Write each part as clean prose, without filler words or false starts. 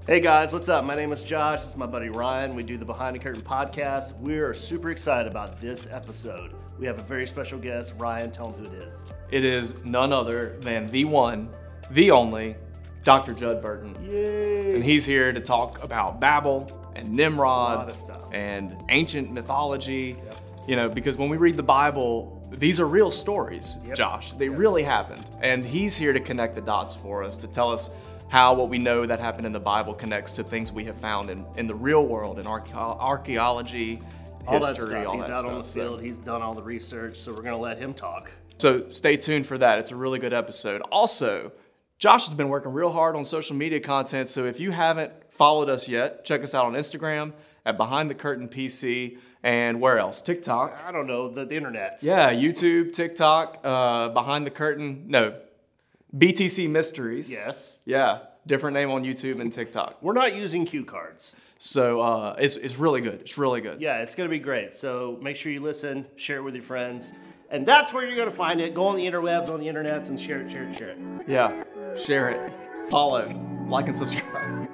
Hey guys, what's up? My name is Josh. This is my buddy Ryan. We do the Behind the Curtain podcast. We are super excited about this episode. We have a very special guest. Ryan, tell them who it is. It is none other than the one, the only, Dr. Judd Burton. Yay! And he's here to talk about Babel and Nimrod A lot of stuff. and ancient mythology. Yep. You know, because when we read the Bible, these are real stories, Yep. Josh. They really happened. And he's here to connect the dots for us, to tell us how what we know that happened in the Bible connects to things we have found in the real world, in archaeology, All that history, stuff. all He's that out stuff. on the field. He's done all the research, so we're going to let him talk. So stay tuned for that. It's a really good episode. Also, Josh has been working real hard on social media content, so if you haven't followed us yet, check us out on Instagram at behindthecurtainpc, and where else? TikTok. I don't know, the internet. Yeah, YouTube, TikTok, Behind the Curtain. No, BTC Mysteries. Yes. Yeah, different name on YouTube and TikTok. We're not using cue cards. So it's really good. It's really good. Yeah, it's going to be great. So make sure you listen, share it with your friends. And that's where you're going to find it. Go on the interwebs, on the internets, and share it. Yeah, share it, follow, like, and subscribe.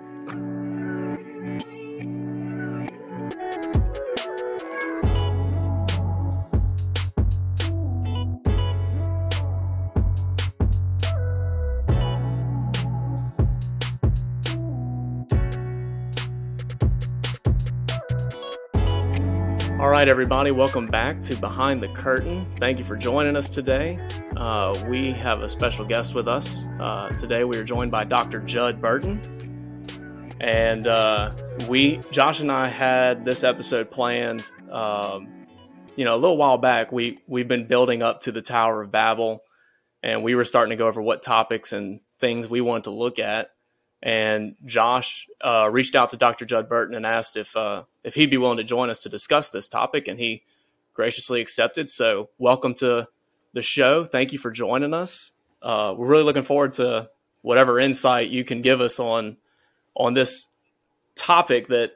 All right, everybody, welcome back to Behind the Curtain. Thank you for joining us today. We have a special guest with us. Today we are joined by Dr. Judd Burton. And Josh and I had this episode planned, a little while back. We've been building up to the Tower of Babel, and we were starting to go over what topics and things we wanted to look at. And Josh reached out to Dr. Judd Burton and asked if he'd be willing to join us to discuss this topic, and he graciously accepted. So welcome to the show. Thank you for joining us. We're really looking forward to whatever insight you can give us on this topic that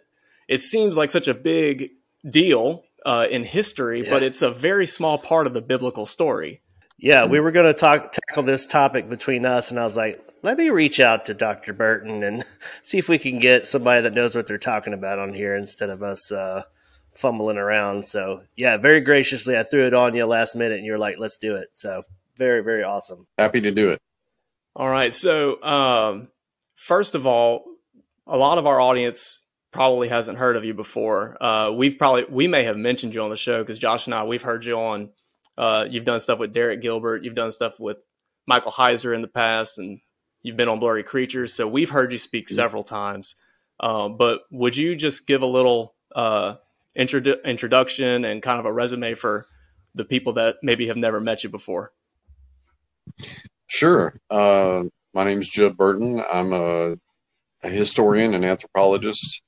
it seems like such a big deal in history, but it's a very small part of the biblical story. Yeah, we were going to tackle this topic between us, and I was like, let me reach out to Dr. Burton and see if we can get somebody that knows what they're talking about on here instead of us fumbling around. So, yeah, very graciously, I threw it on you last minute, and you were like, let's do it. So, very, very awesome. Happy to do it. All right. So, first of all, a lot of our audience probably hasn't heard of you before. We may have mentioned you on the show because Josh and I, we've heard you on. You've done stuff with Derek Gilbert. You've done stuff with Michael Heiser in the past, and you've been on Blurry Creatures. So we've heard you speak several times. But would you just give a little introduction and kind of a resume for the people that maybe have never met you before? Sure. My name is Judd Burton. I'm a historian and anthropologist,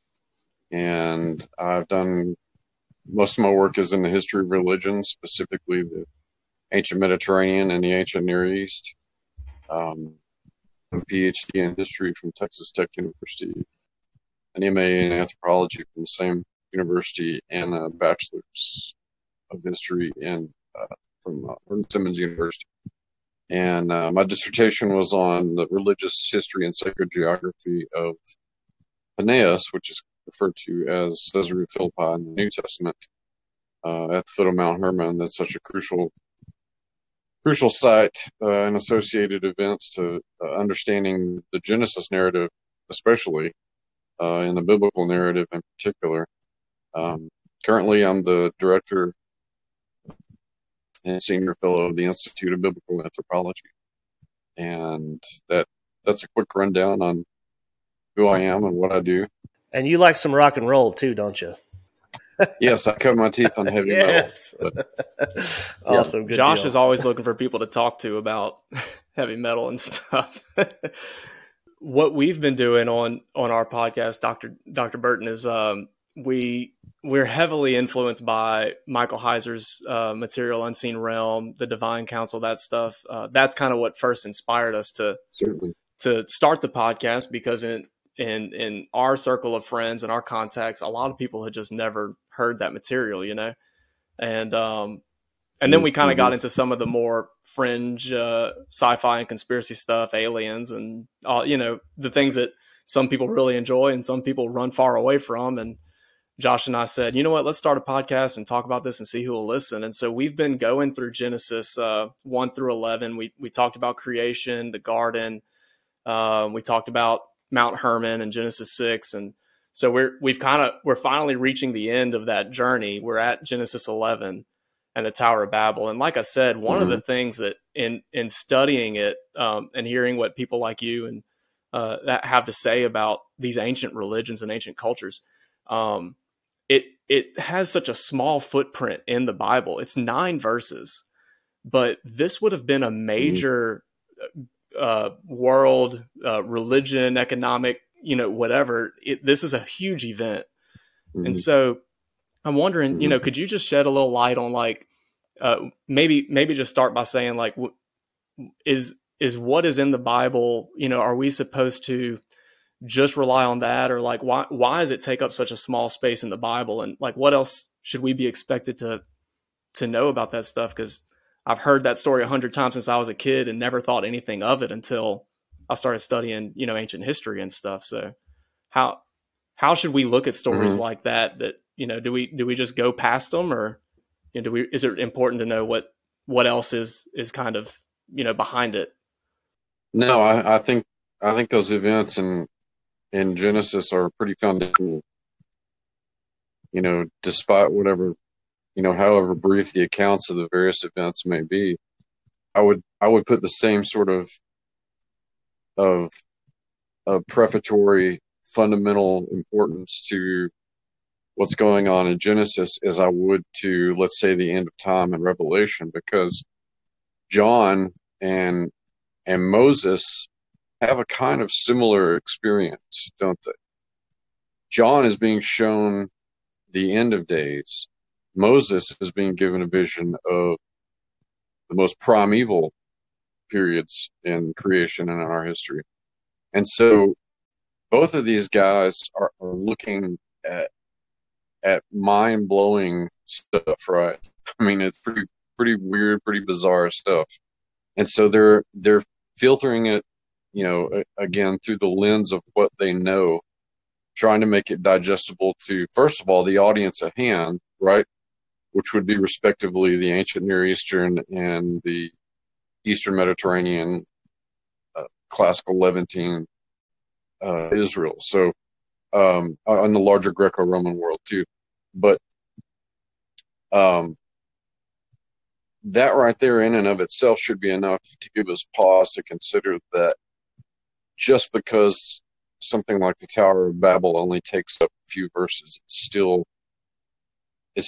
and I've done most of my work is in the history of religion, specifically the ancient Mediterranean and the ancient Near East. I'm a PhD in history from Texas Tech University, an MA in anthropology from the same university, and a bachelor's of history from Simmons University. And my dissertation was on the religious history and sacred geography of Paneas, which is referred to as Caesarea Philippi in the New Testament, at the foot of Mount Hermon. That's such a crucial site and associated events to understanding the Genesis narrative, especially in the biblical narrative in particular. Currently, I'm the director and senior fellow of the Institute of Biblical Anthropology, and that's a quick rundown on who I am and what I do. And you like some rock and roll too, don't you? Yes, I cut my teeth on heavy metal. Awesome. Good Josh deal. is always looking for people to talk to about heavy metal and stuff. What we've been doing on our podcast, Dr. Burton, is we're heavily influenced by Michael Heiser's material, Unseen Realm, the Divine Council, that stuff. That's kind of what first inspired us to start the podcast, because in our circle of friends and our contacts, a lot of people had just never heard that material, you know? And And then we kind of got into some of the more fringe sci-fi and conspiracy stuff, aliens, and the things that some people really enjoy and some people run far away from. And Josh and I said, you know what, let's start a podcast and talk about this and see who will listen. And so we've been going through Genesis 1 through 11. We talked about creation, the garden. We talked about Mount Hermon and Genesis 6. And so we're finally reaching the end of that journey. We're at Genesis 11 and the Tower of Babel. And like I said, one of the things that in studying it and hearing what people like you and that have to say about these ancient religions and ancient cultures, it has such a small footprint in the Bible. It's 9 verses, but this would have been a major world religion, economic, whatever. This is a huge event. And so I'm wondering, could you just shed a little light on like, maybe just start by saying like, is what is in the Bible, are we supposed to just rely on that, or like, why does it take up such a small space in the Bible? And like, what else should we be expected to know about that stuff? Cause I've heard that story 100 times since I was a kid and never thought anything of it until I started studying, ancient history and stuff. So how should we look at stories like that, do we just go past them, or is it important to know what else is kind of, behind it? No, I think those events in Genesis are pretty foundational. Despite whatever, however brief the accounts of the various events may be, I would put the same sort of prefatory fundamental importance to what's going on in Genesis as I would to, let's say, the end of time in Revelation, because John and Moses have a kind of similar experience, don't they? John is being shown the end of days. Moses is being given a vision of the most primeval periods in creation and in our history. And so both of these guys are looking at mind-blowing stuff, right? I mean, it's pretty weird, pretty bizarre stuff. And so they're filtering it, again, through the lens of what they know, trying to make it digestible to, first of all, the audience at hand, right? Which would be respectively the ancient Near Eastern and the Eastern Mediterranean, classical Levantine Israel. So, and the larger Greco-Roman world too. But that right there in and of itself should be enough to give us pause to consider that just because something like the Tower of Babel only takes up a few verses, it's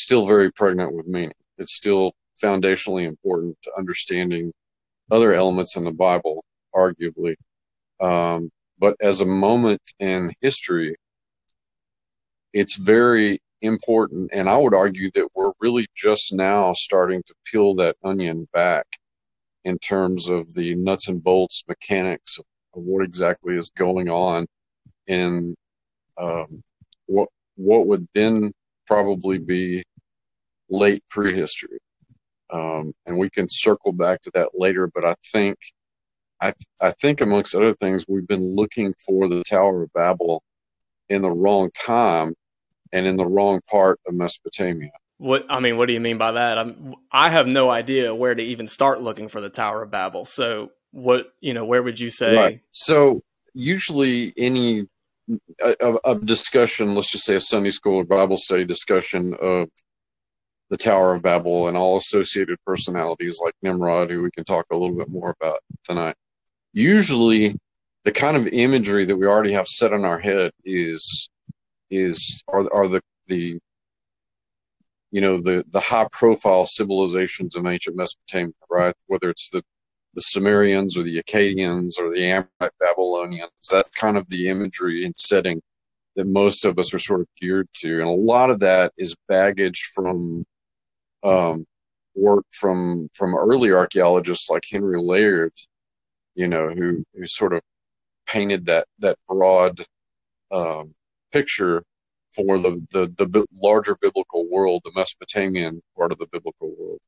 still very pregnant with meaning. It's still foundationally important to understanding other elements in the Bible, arguably. But as a moment in history, it's very important, and I would argue that we're really just now starting to peel that onion back in terms of the nuts and bolts mechanics of what exactly is going on in what would then probably be late prehistory. And we can circle back to that later, but I think amongst other things, we've been looking for the Tower of Babel in the wrong time and in the wrong part of Mesopotamia. What do you mean by that? I have no idea where to even start looking for the Tower of Babel. So where would you say? Right. So usually a discussion, let's just say a Sunday school or Bible study discussion of the Tower of Babel and all associated personalities like Nimrod, who we can talk a little bit more about tonight. Usually the kind of imagery that we already have set in our head are the high profile civilizations of ancient Mesopotamia, right? Whether it's the Sumerians or the Akkadians or the Amorite Babylonians. That's kind of the imagery and setting that most of us are sort of geared to. And a lot of that is baggage from work from early archaeologists like Henry Layard, who sort of painted that broad picture for the larger biblical world, the Mesopotamian part of the biblical world.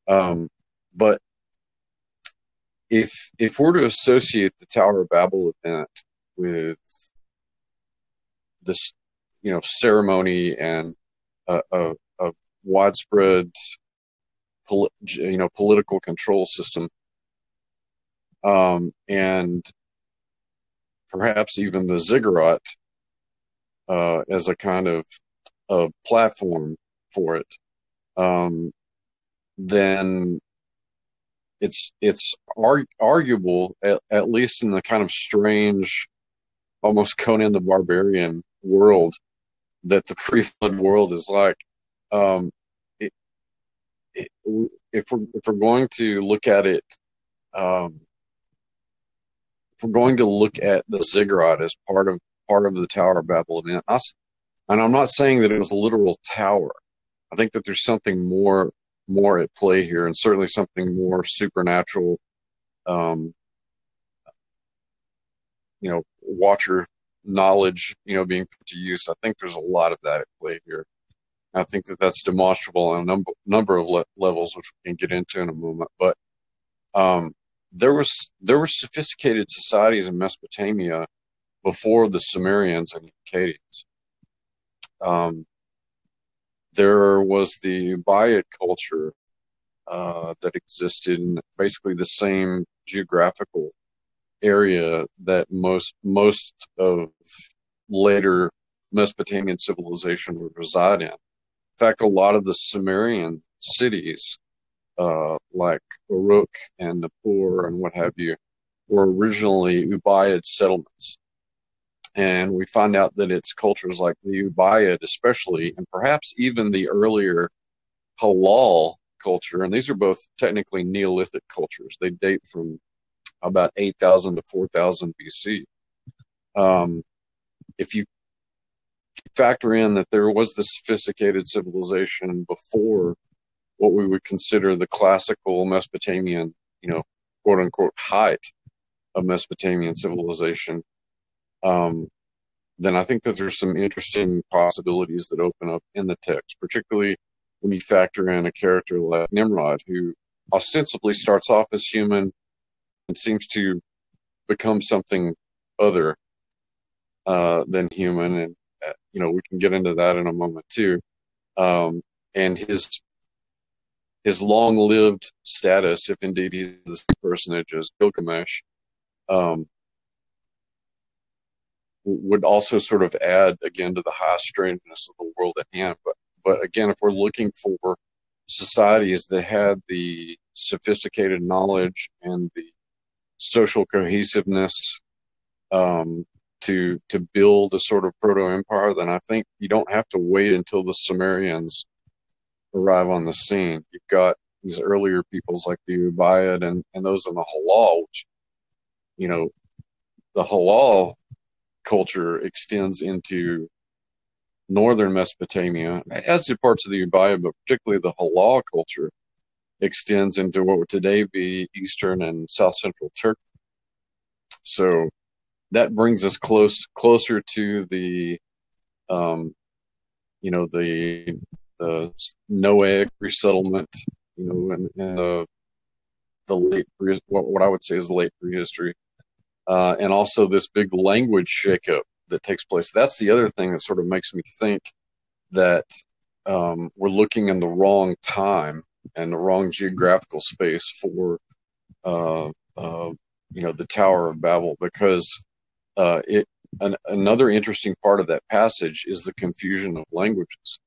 But if we're to associate the Tower of Babel event with this, ceremony and a widespread, political control system, and perhaps even the ziggurat as a kind of platform for it, then it's arguable, at least in the kind of strange, almost Conan the Barbarian world that the pre-flood world is like. If we're going to look at it, if we're going to look at the ziggurat as part of the Tower of Babel event, and I'm not saying that it was a literal tower. I think that there's something more at play here, and certainly something more supernatural. Watcher knowledge, being put to use. I think there's a lot of that at play here. I think that that's demonstrable on a number of levels, which we can get into in a moment. But there were sophisticated societies in Mesopotamia before the Sumerians and Akkadians. There was the Ubaid culture that existed in basically the same geographical area that most of later Mesopotamian civilization would reside in. In fact, a lot of the Sumerian cities, like Uruk and Nippur and what have you, were originally Ubaid settlements. And we find out that it's cultures like the Ubaid especially, and perhaps even the earlier Halal culture, and these are both technically Neolithic cultures. They date from about 8,000 to 4,000 BC. If you factor in that there was this sophisticated civilization before what we would consider the classical Mesopotamian, quote unquote, height of Mesopotamian civilization, then I think that there's some interesting possibilities that open up in the text, particularly when you factor in a character like Nimrod, who ostensibly starts off as human and seems to become something other than human. And, we can get into that in a moment too. And his long-lived status, if indeed he's the same personage as Gilgamesh, would also sort of add again to the high strangeness of the world at hand. But again, if we're looking for societies that had the sophisticated knowledge and the social cohesiveness to build a sort of proto-empire, then I think you don't have to wait until the Sumerians arrive on the scene. You've got these earlier peoples like the Ubaid and those in the Halal, which, the Halal culture extends into northern Mesopotamia, as do parts of the Ubaid, but particularly the Halal culture extends into what would today be eastern and south central Turkey. So that brings us closer to the Noahic resettlement, in the late, what I would say is the late prehistory, and also this big language shakeup that takes place. That's the other thing that sort of makes me think that we're looking in the wrong time and the wrong geographical space for the Tower of Babel, because another interesting part of that passage is the confusion of languages.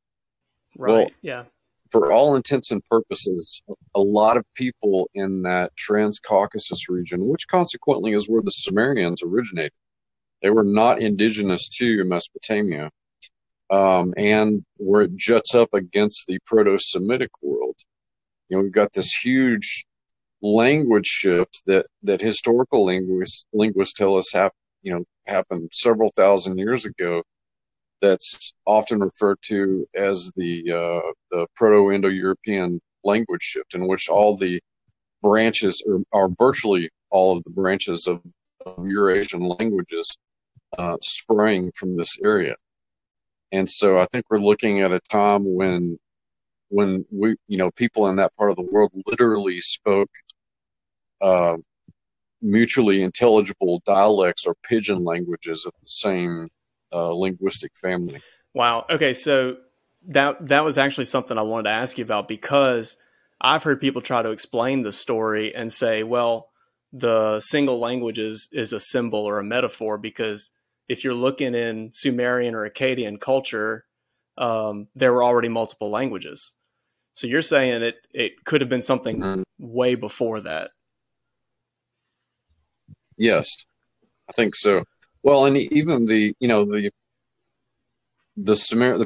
Right. Well, yeah. For all intents and purposes, a lot of people in that Trans-Caucasus region, which consequently is where the Sumerians originated, they were not indigenous to Mesopotamia, and where it juts up against the Proto-Semitic world. We've got this huge language shift that historical linguists tell us happened several thousand years ago. That's often referred to as the Proto-Indo-European language shift, in which all the branches, or virtually all of the branches of Eurasian languages sprang from this area. And so I think we're looking at a time when when people in that part of the world literally spoke mutually intelligible dialects or pidgin languages of the same linguistic family. Wow. Okay, so that was actually something I wanted to ask you about, because I've heard people try to explain the story and say, well, the single language is a symbol or a metaphor, because if you're looking in Sumerian or Akkadian culture, there were already multiple languages. So you're saying it could have been something way before that. Yes, I think so. Well, and even the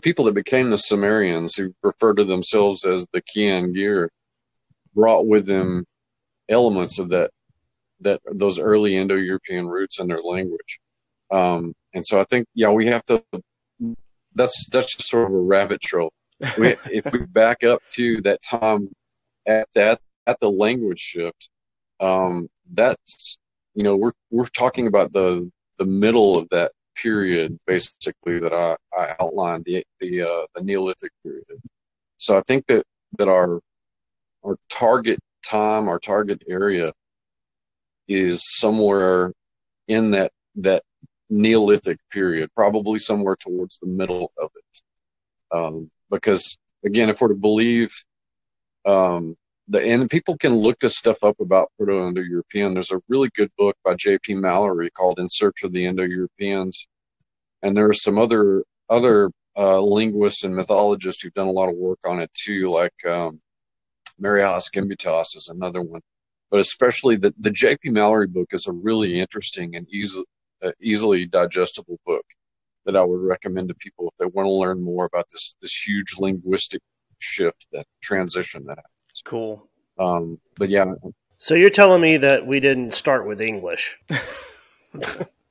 people that became the Sumerians, who refer to themselves as the Kiangir, brought with them elements of those early Indo-European roots in their language. And so I think, we have to. That's just sort of a rabbit trail. If we back up to that time at the language shift, that's we're talking about the middle of that period, basically, that I outlined, the Neolithic period. So I think that our target time, our target area, is somewhere in that Neolithic period, probably somewhere towards the middle of it. Because again, if we're to believe, and people can look this stuff up about Proto-Indo-European. There's a really good book by J.P. Mallory called "In Search of the Indo-Europeans," and there are some other linguists and mythologists who've done a lot of work on it too, like Marias Gimbutas is another one. But especially the J.P. Mallory book is a really interesting and easily digestible book that I would recommend to people if they want to learn more about this huge linguistic shift, that transition that happens. Cool. But yeah. So you're telling me that we didn't start with English?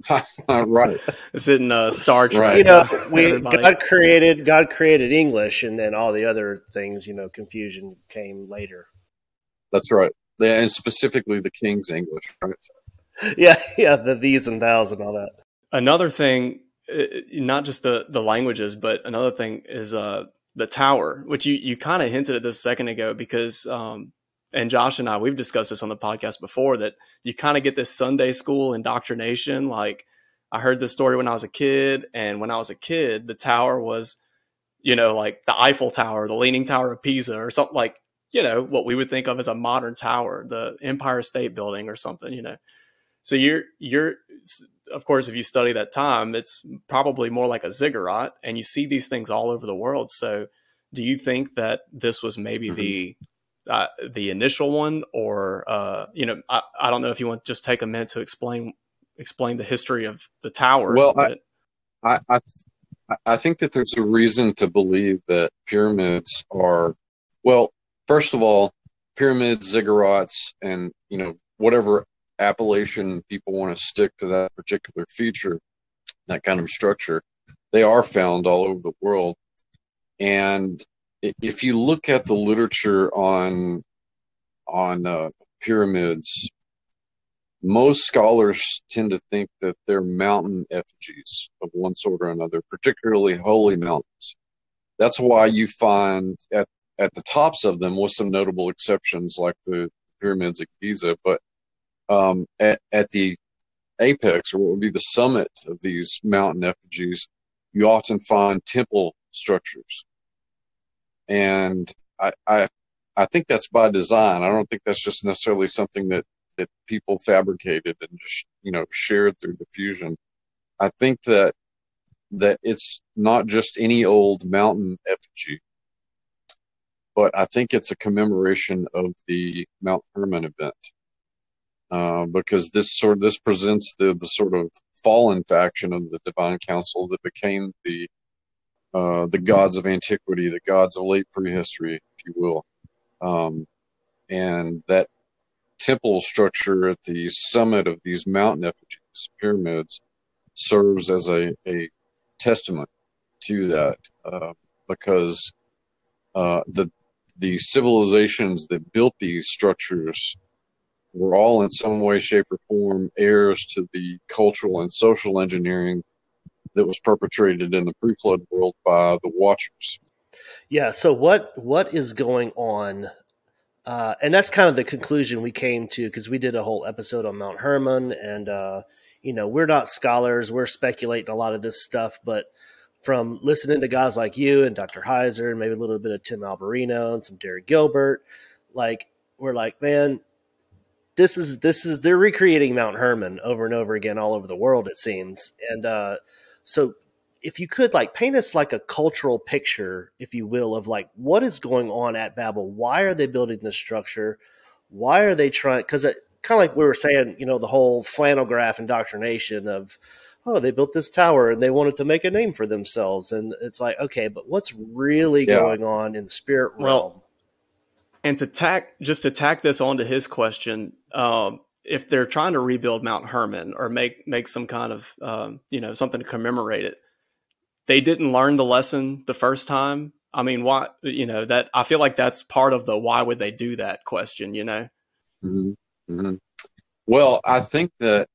Right. It's in Star Trek. Right. God created English, and then all the other things, confusion came later. That's right. Yeah, and specifically the King's English, right? Yeah, the these and thous and all that. Another thing, not just the languages, but another thing is the tower, which you kind of hinted at this a second ago, because and Josh and I, we've discussed this on the podcast before, that you kind of get this Sunday school indoctrination. Like, I heard this story when I was a kid, and when I was a kid, the tower was, like the Eiffel Tower, the Leaning Tower of Pisa, or something, like, what we would think of as a modern tower, the Empire State Building or something, So you're of course, if you study that time, it's probably more like a ziggurat, and you see these things all over the world. So do you think that this was maybe the initial one, or, I don't know if you want to just take a minute to explain the history of the tower. Well, I think that there's a reason to believe that pyramids are, well, first of all, pyramids, ziggurats, and, whatever appellation people want to stick to that particular feature, that kind of structure, they are found all over the world. And if you look at the literature on pyramids, most scholars tend to think that they're mountain effigies of one sort or another, particularly holy mountains. That's why you find at the tops of them, with some notable exceptions like the pyramids at Giza, but at the apex, or what would be the summit of these mountain effigies, you often find temple structures. And I think that's by design. I don't think that's just necessarily something that people fabricated and just, shared through diffusion. I think that it's not just any old mountain effigy, but I think it's a commemoration of the Mount Hermon event. Because this presents the sort of fallen faction of the divine council that became the gods of antiquity, the gods of late prehistory, if you will. And that temple structure at the summit of these mountain effigies, pyramids, serves as a testament to that, because the civilizations that built these structures were all in some way, shape, or form heirs to the cultural and social engineering that was perpetrated in the pre-flood world by the Watchers. Yeah. So what is going on? And that's kind of the conclusion we came to, because we did a whole episode on Mount Hermon, and we're not scholars, we're speculating a lot of this stuff, but from listening to guys like you and Dr. Heiser and maybe a little bit of Tim Alberino and some Derek Gilbert, like we're like, man, this is they're recreating Mount Hermon over and over again all over the world, it seems. And so if you could like paint us like a cultural picture, if you will, of like what is going on at Babel. Why are they building this structure? Why are they trying? Because it kind of like we were saying, the whole flannel graph indoctrination of, oh, they built this tower and they wanted to make a name for themselves. And it's like, okay, but what's really going on in the spirit realm? And to tack this onto his question, if they're trying to rebuild Mount Hermon or make some kind of, something to commemorate it, they didn't learn the lesson the first time. I mean, why, that I feel like that's part of the, why would they do that question, Mm-hmm. Mm-hmm. Well, I think that,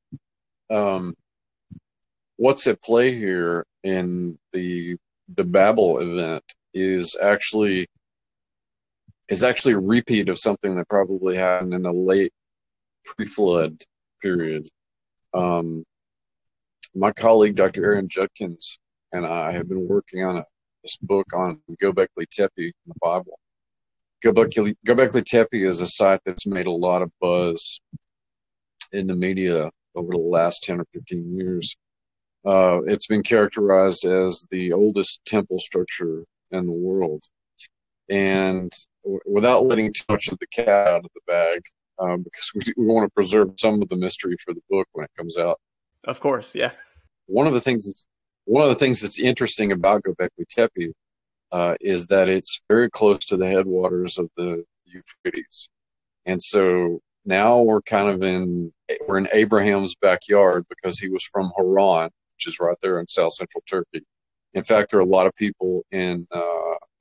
what's at play here in the Babel event is actually a repeat of something that probably happened in the late pre-flood period. My colleague, Dr. Aaron Judkins, and I have been working on this book on Göbekli Tepe in the Bible. Göbekli Tepe is a site that's made a lot of buzz in the media over the last 10 or 15 years. It's been characterized as the oldest temple structure in the world. And without letting too much of the cat out of the bag, because we want to preserve some of the mystery for the book when it comes out. Of course, yeah. One of the things that's interesting about Göbekli Tepe is that it's very close to the headwaters of the Euphrates, and so now we're in Abraham's backyard, because he was from Haran, which is right there in south central Turkey. In fact, there are a lot of people in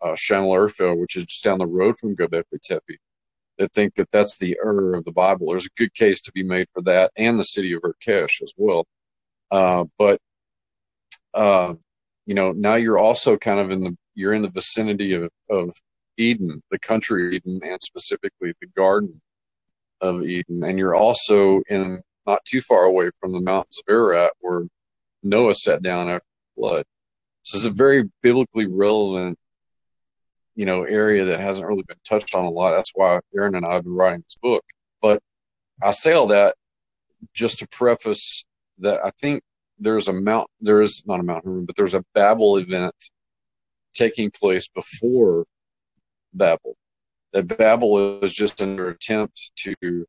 Şanlıurfa, which is just down the road from Göbekli Tepe, that think that that's the Ur of the Bible. There's a good case to be made for that, and the city of Urkesh as well. But now you're also kind of you're in the vicinity of Eden, the country Eden, and specifically the Garden of Eden. And you're also not too far away from the mountains of Ararat, where Noah sat down after the flood. So it's a very biblically relevant, area that hasn't really been touched on a lot. That's why Aaron and I have been writing this book. But I say all that just to preface that I think there is not a Mount Hermon, but there's a Babel event taking place before Babel. That Babel is just in their attempt to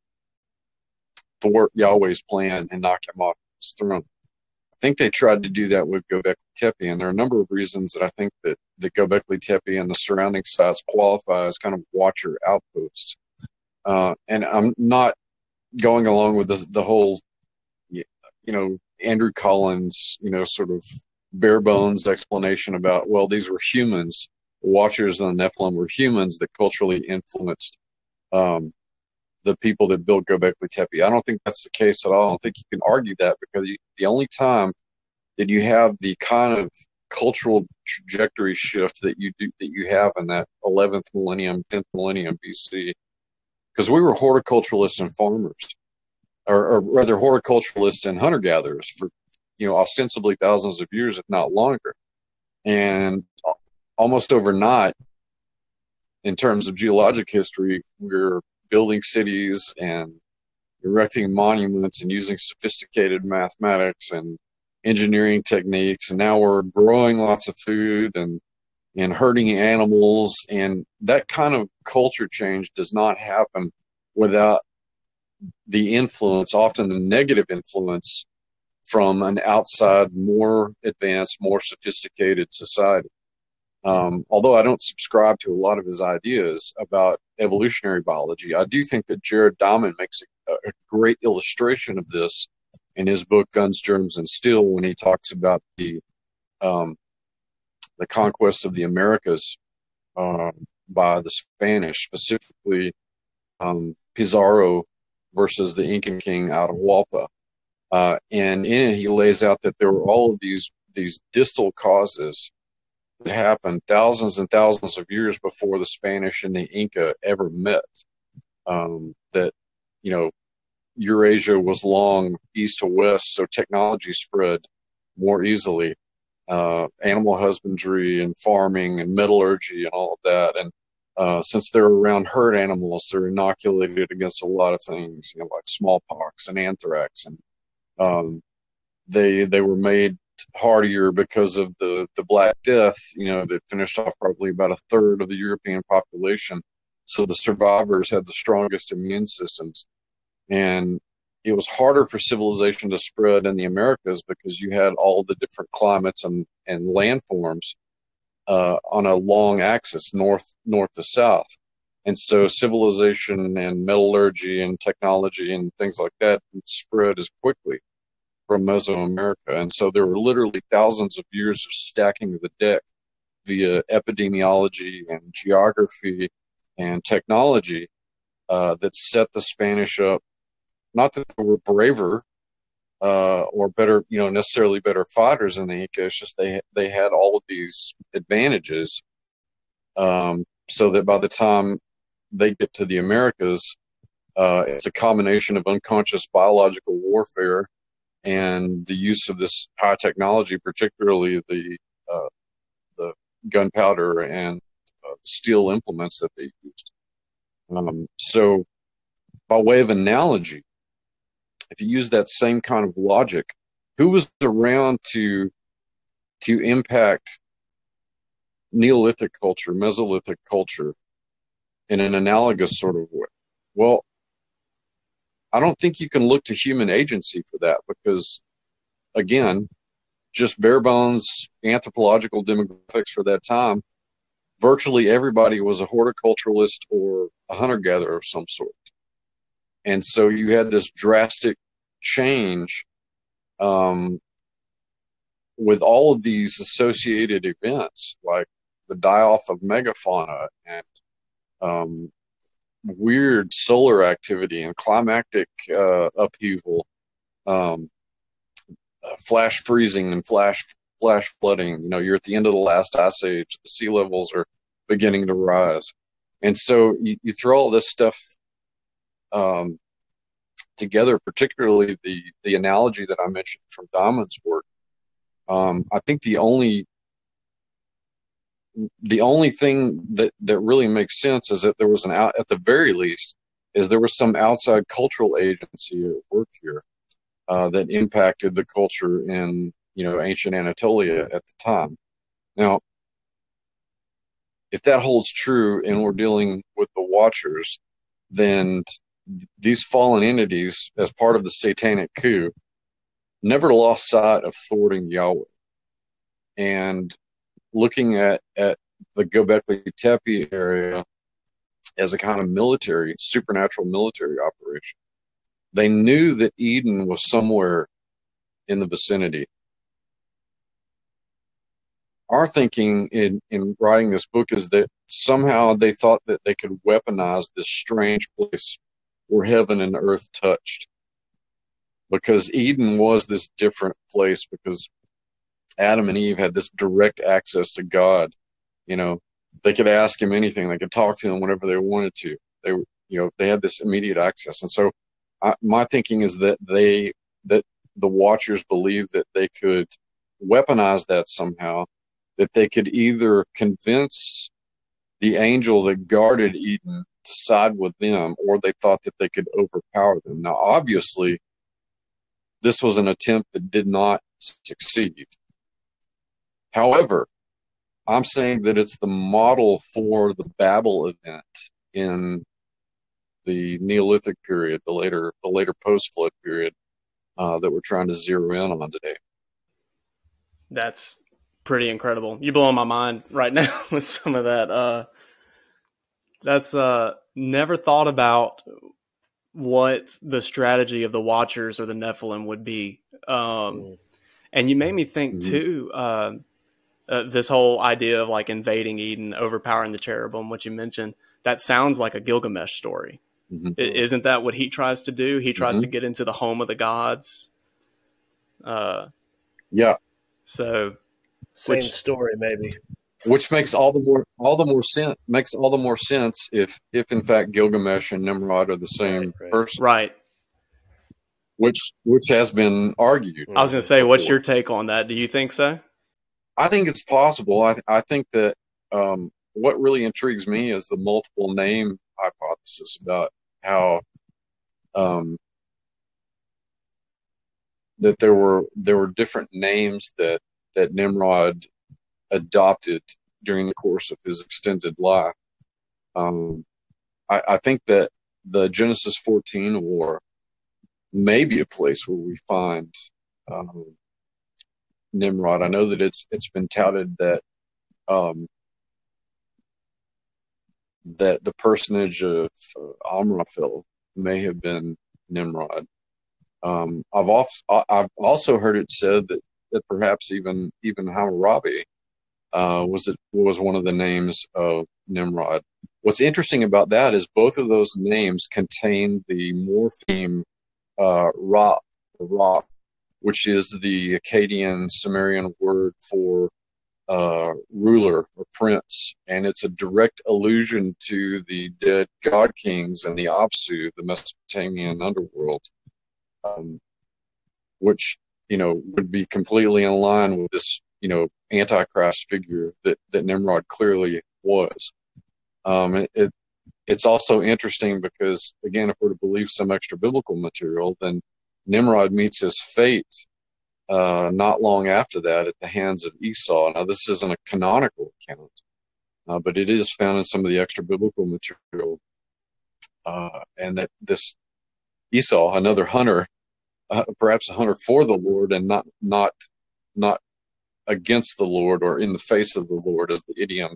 thwart Yahweh's plan and knock him off his throne. I think they tried to do that with Göbekli Tepe, and there are a number of reasons that I think that the Göbekli Tepe and the surrounding sites qualify as kind of watcher outposts. And I'm not going along with the whole, Andrew Collins, sort of bare bones explanation about, well, these were humans. Watchers on the Nephilim were humans that culturally influenced the people that built Göbekli Tepe. I don't think that's the case at all. I don't think you can argue that, because the only time that you have the kind of cultural trajectory shift that you have in that 11th millennium, 10th millennium BC, because we were horticulturalists and farmers, or rather horticulturalists and hunter-gatherers for, ostensibly thousands of years, if not longer. And almost overnight, in terms of geologic history, we're building cities and erecting monuments and using sophisticated mathematics and engineering techniques. And now we're growing lots of food and herding animals. And that kind of culture change does not happen without the influence, often the negative influence, from an outside, more advanced, more sophisticated society. Although I don't subscribe to a lot of his ideas about evolutionary biology, I do think that Jared Diamond makes a great illustration of this in his book Guns, Germs, and Steel, when he talks about the conquest of the Americas by the Spanish, specifically Pizarro versus the Incan king Atahualpa. And in it, he lays out that there were all of these distal causes that happened thousands and thousands of years before the Spanish and the Inca ever met. That, you know, Eurasia was long east to west, so technology spread more easily. Animal husbandry and farming and metallurgy and all of that. And since they're around herd animals, they're inoculated against a lot of things, you know, like smallpox and anthrax. And they were made hardier because of the Black Death, you know, that finished off probably about a third of the European population. So the survivors had the strongest immune systems. And it was harder for civilization to spread in the Americas because you had all the different climates and landforms on a long axis, north to south. And so civilization and metallurgy and technology and things like that spread as quickly from Mesoamerica. And so there were literally thousands of years of stacking the deck via epidemiology and geography and technology that set the Spanish up. Not that they were braver or better, you know, necessarily better fighters than the Inca. It's just they had all of these advantages, so that by the time they get to the Americas, it's a combination of unconscious biological warfare and the use of this high technology, particularly the gunpowder and steel implements that they used. So, by way of analogy, if you use that same kind of logic, who was around to impact Neolithic culture, Mesolithic culture in an analogous sort of way? Well, I don't think you can look to human agency for that because, again, just bare bones anthropological demographics for that time, virtually everybody was a horticulturalist or a hunter-gatherer of some sort. And so you had this drastic change with all of these associated events, like the die-off of megafauna and weird solar activity and climactic upheaval, flash freezing and flash flooding. You know, you're at the end of the last ice age. The sea levels are beginning to rise. And so you throw all this stuff together, particularly the analogy that I mentioned from Diamond's work. I think the only thing that really makes sense is that there was at the very least, there was some outside cultural agency at work here that impacted the culture in, you know, ancient Anatolia at the time. Now, if that holds true and we're dealing with the Watchers, then these fallen entities, as part of the satanic coup, never lost sight of thwarting Yahweh. And looking at the Göbekli Tepe area as a kind of supernatural military operation, they knew that Eden was somewhere in the vicinity. Our thinking in writing this book is that somehow they thought that they could weaponize this strange place where heaven and earth touched. Because Eden was this different place, because Adam and Eve had this direct access to God. You know, they could ask him anything. They could talk to him whenever they wanted to. They had this immediate access. And so my thinking is that the Watchers believed that they could weaponize that somehow, that they could either convince the angel that guarded Eden to side with them, or they thought that they could overpower them. Now, obviously, this was an attempt that did not succeed. However, I'm saying that it's the model for the Babel event in the Neolithic period, the later post-flood period that we're trying to zero in on today. That's pretty incredible. You're blowing my mind right now with some of that. That's never thought about what the strategy of the Watchers or the Nephilim would be. And you made me think too, this whole idea of like invading Eden, overpowering the cherubim, what you mentioned, that sounds like a Gilgamesh story. Isn't that what he tries to do? He tries to get into the home of the gods. Yeah. So same story, maybe. which makes all the more sense if in fact Gilgamesh and Nimrod are the same person, Right. which has been argued. I was going to say, what's your take on that? Do you think so? I think it's possible. I think that what really intrigues me is the multiple name hypothesis about how that there were different names that Nimrod adopted during the course of his extended life. I think that the Genesis 14 war may be a place where we find Nimrod. I know that it's been touted that that the personage of Amraphel may have been Nimrod. I've also heard it said that perhaps even Hammurabi was one of the names of Nimrod. What's interesting about that is both of those names contain the morpheme Ra, which is the Akkadian Sumerian word for ruler or prince, and it's a direct allusion to the dead god kings and the Apsu, the Mesopotamian underworld, which would be completely in line with this Antichrist figure that Nimrod clearly was. It's also interesting because, again, if we're to believe some extra biblical material, then Nimrod meets his fate not long after that at the hands of Esau. Now, this isn't a canonical account, but it is found in some of the extra biblical material, and that this Esau, another hunter, perhaps a hunter for the Lord, and not against the Lord or in the face of the Lord, as the idiom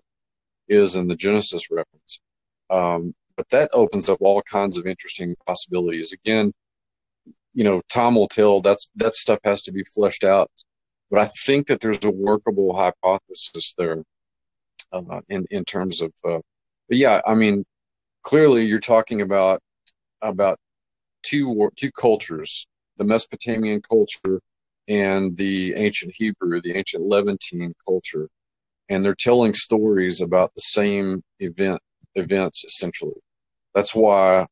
is in the Genesis reference. But that opens up all kinds of interesting possibilities. Again, time will tell. That stuff has to be fleshed out. But I think that there's a workable hypothesis there in terms of. But yeah, I mean, clearly you're talking about two cultures: the Mesopotamian culture and the ancient Hebrew, the ancient Levantine culture, and they're telling stories about the same events essentially. That's why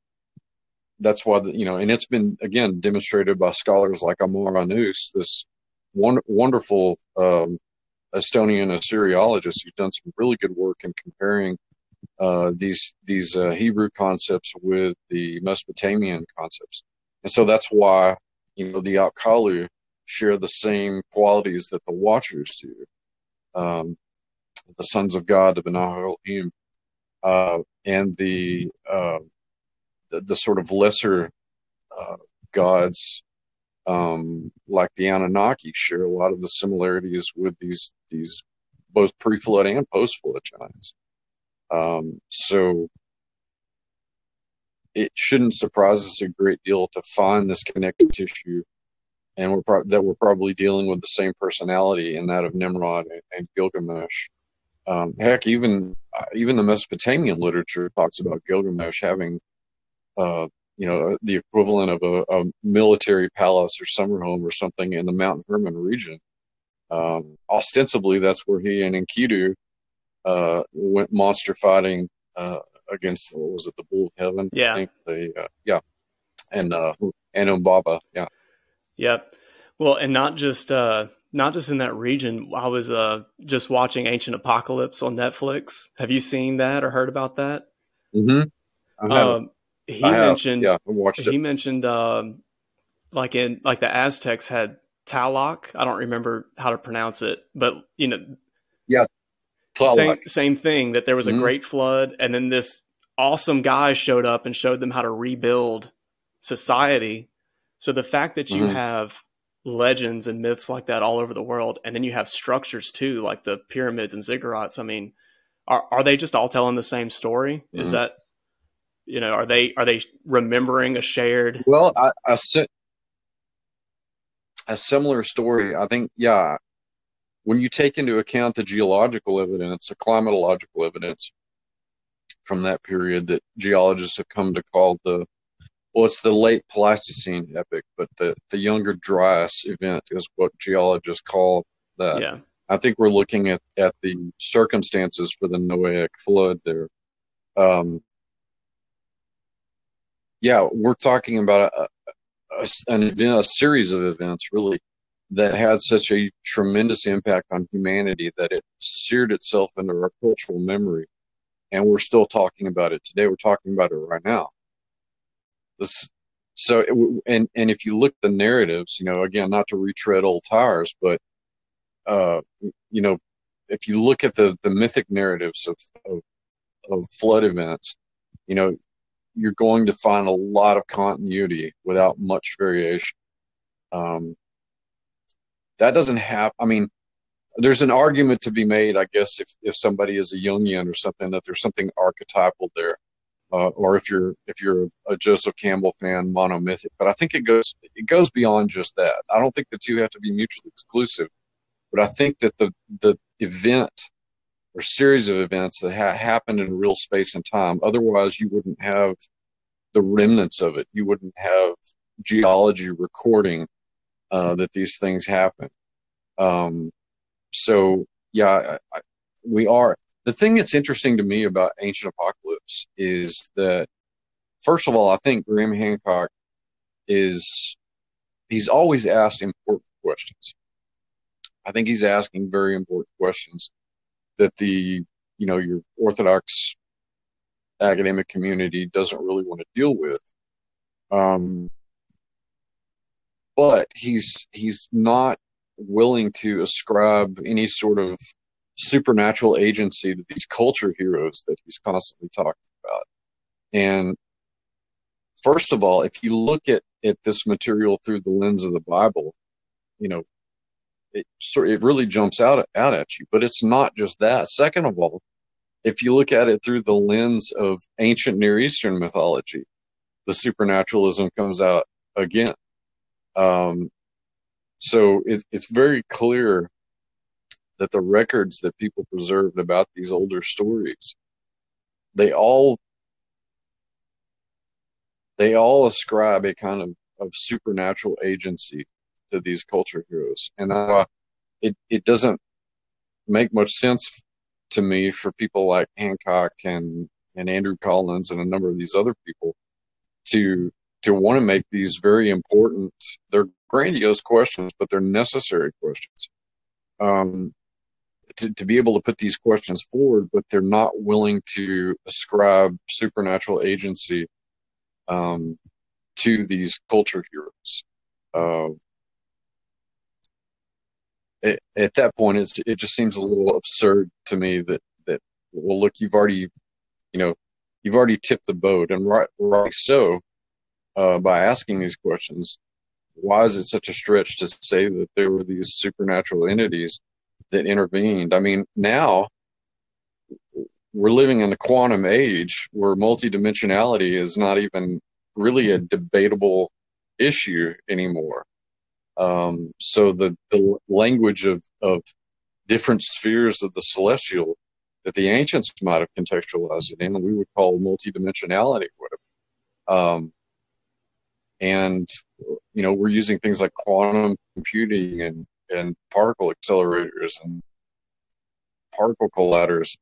and it's been again demonstrated by scholars like Amar Anus, this wonderful Estonian Assyriologist who's done some really good work in comparing these Hebrew concepts with the Mesopotamian concepts, and so that's why the Alkalu share the same qualities that the Watchers do, the sons of God, the Benah Elohim, and the sort of lesser gods, like the Anunnaki, share a lot of the similarities with these both pre-flood and post-flood giants. So it shouldn't surprise us a great deal to find this connective tissue, and we're probably dealing with the same personality in that of Nimrod and Gilgamesh. Heck, even the Mesopotamian literature talks about Gilgamesh having the equivalent of a military palace or summer home or something in the Mount Hermon region. Ostensibly, that's where he and Enkidu went monster fighting against, what was it, the Bull of Heaven? Yeah. I think and Umbaba. Yeah. Yep. Well, and not just in that region. I was just watching Ancient Apocalypse on Netflix. Have you seen that or heard about that? Mm-hmm. I have. Mentioned, yeah, I watched it. He mentioned like the Aztecs had Talak. I don't remember how to pronounce it, but yeah, same thing, that there was a great flood, and then this awesome guy showed up and showed them how to rebuild society. So the fact that you have legends and myths like that all over the world, and then you have structures too, like the pyramids and ziggurats. I mean, are they just all telling the same story? Is that, are they remembering a shared? Well, a similar story, I think. Yeah, when you take into account the geological evidence, the climatological evidence from that period that geologists have come to call it's the late Pleistocene epoch, but the Younger Dryas event is what geologists call that. Yeah. I think we're looking at the circumstances for the Noahic flood there. Yeah, we're talking about an event, a series of events, really, that had such a tremendous impact on humanity that it seared itself into our cultural memory, and we're still talking about it today. We're talking about it right now. And if you look at the narratives, again, not to retread old tires, but if you look at the mythic narratives of flood events, you're going to find a lot of continuity without much variation. That doesn't happen. I mean, there's an argument to be made, I guess, if somebody is a Jungian or something, that there's something archetypal there, or if you're a Joseph Campbell fan, monomythic. But I think it goes beyond just that. I don't think the two have to be mutually exclusive, but I think that the event or series of events that happened in real space and time, otherwise you wouldn't have the remnants of it. You wouldn't have geology recording that these things happen. So yeah, we are. The thing that's interesting to me about Ancient Apocalypse is that, first of all, I think Graham Hancock he's always asked important questions. I think he's asking very important questions that your Orthodox academic community doesn't really want to deal with. But he's not willing to ascribe any sort of supernatural agency to these culture heroes that he's constantly talking about. And first of all, if you look at this material through the lens of the Bible, it really jumps out at you. But it's not just that. Second of all, if you look at it through the lens of ancient Near Eastern mythology, the supernaturalism comes out again. So it's very clear that the records that people preserved about these older stories, they all ascribe a kind of supernatural agency to these culture heroes. And it doesn't make much sense to me for people like Hancock and Andrew Collins and a number of these other people to want to make these very important, they're grandiose questions, but they're necessary questions. To be able to put these questions forward, but they're not willing to ascribe supernatural agency to these culture heroes. At that point, it just seems a little absurd to me that well, look, you've already tipped the boat, and right so, by asking these questions. Why is it such a stretch to say that there were these supernatural entities that intervened? I mean, now we're living in the quantum age where multidimensionality is not even really a debatable issue anymore. So the language of different spheres of the celestial that the ancients might have contextualized it in, we would call multidimensionality, whatever. And we're using things like quantum computing and particle accelerators and particle colliders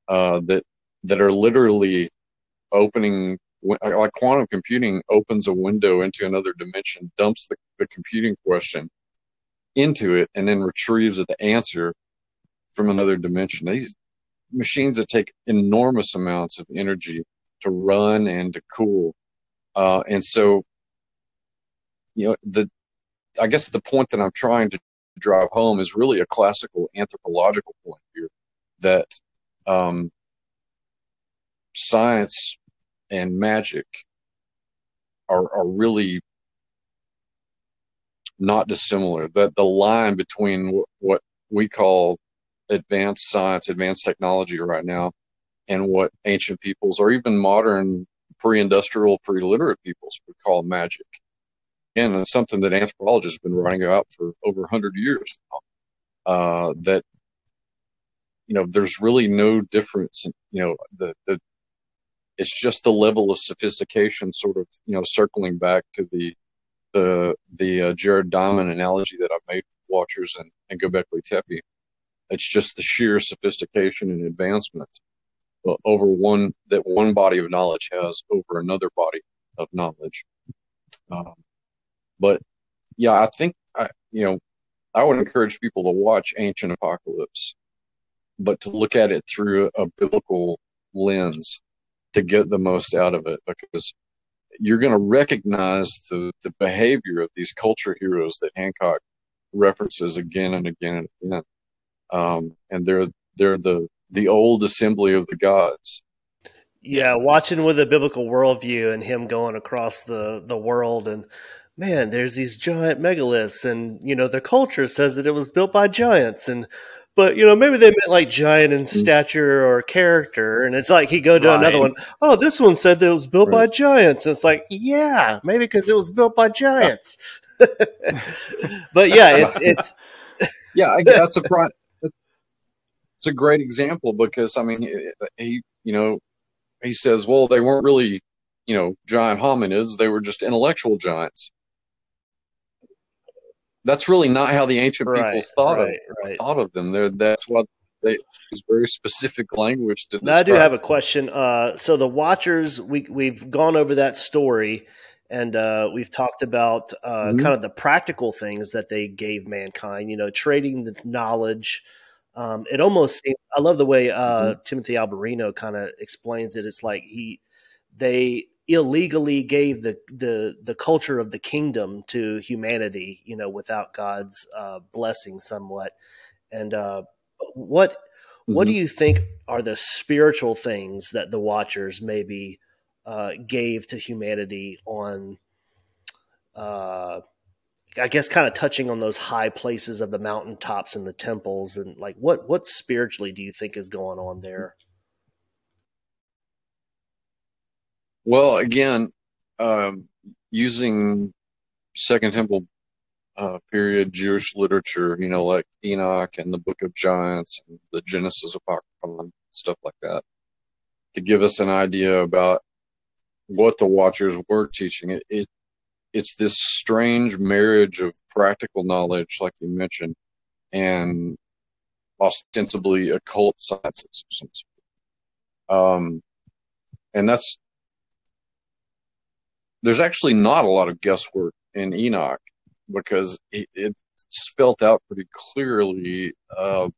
that are literally opening, like quantum computing opens a window into another dimension, dumps the computing question into it, and then retrieves the answer from another dimension. These machines that take enormous amounts of energy to run and to cool. And so, I guess the point that I'm trying to drive home is really a classical anthropological point here, that science and magic are really not dissimilar. That the line between what we call advanced science, advanced technology right now, and what ancient peoples or even modern pre-industrial, pre-literate peoples would call magic. And it's something that anthropologists have been writing about for over 100 years now. That there's really no difference. It's just the level of sophistication, sort of circling back to the Jared Diamond analogy that I've made with Watchers and Göbekli Tepe. It's just the sheer sophistication and advancement over one body of knowledge has over another body of knowledge. But yeah, I think I would encourage people to watch Ancient Apocalypse, but to look at it through a biblical lens to get the most out of it, because you're going to recognize the behavior of these culture heroes that Hancock references again and again and again. And they're the old assembly of the gods. Yeah, watching with a biblical worldview and him going across the world, and man, there's these giant megaliths, and the culture says that it was built by giants, but maybe they meant like giant in stature or character, and it's like he go to another one. Oh, this one said that it was built by giants. And it's like, yeah, maybe because it was built by giants. But yeah, it's yeah, that's it's a great example, because I mean, he says, well, they weren't really giant hominids; they were just intellectual giants. That's really not how the ancient peoples thought of them. That's what they use very specific language to describe. Now, I do have a question. So the Watchers, we've gone over that story, and we've talked about kind of the practical things that they gave mankind. Trading the knowledge. It almost seems, I love the way Timothy Alberino kind of explains it. It's like they illegally gave the culture of the kingdom to humanity, without God's blessing somewhat. And what do you think are the spiritual things that the Watchers maybe gave to humanity on, I guess, kind of touching on those high places of the mountaintops and the temples, and like what spiritually do you think is going on there? Well, again, using Second Temple period Jewish literature, like Enoch and the Book of Giants and the Genesis Apocryphon, stuff like that, to give us an idea about what the Watchers were teaching. It's this strange marriage of practical knowledge, like you mentioned, and ostensibly occult sciences. And there's actually not a lot of guesswork in Enoch, because it's spelt out pretty clearly, that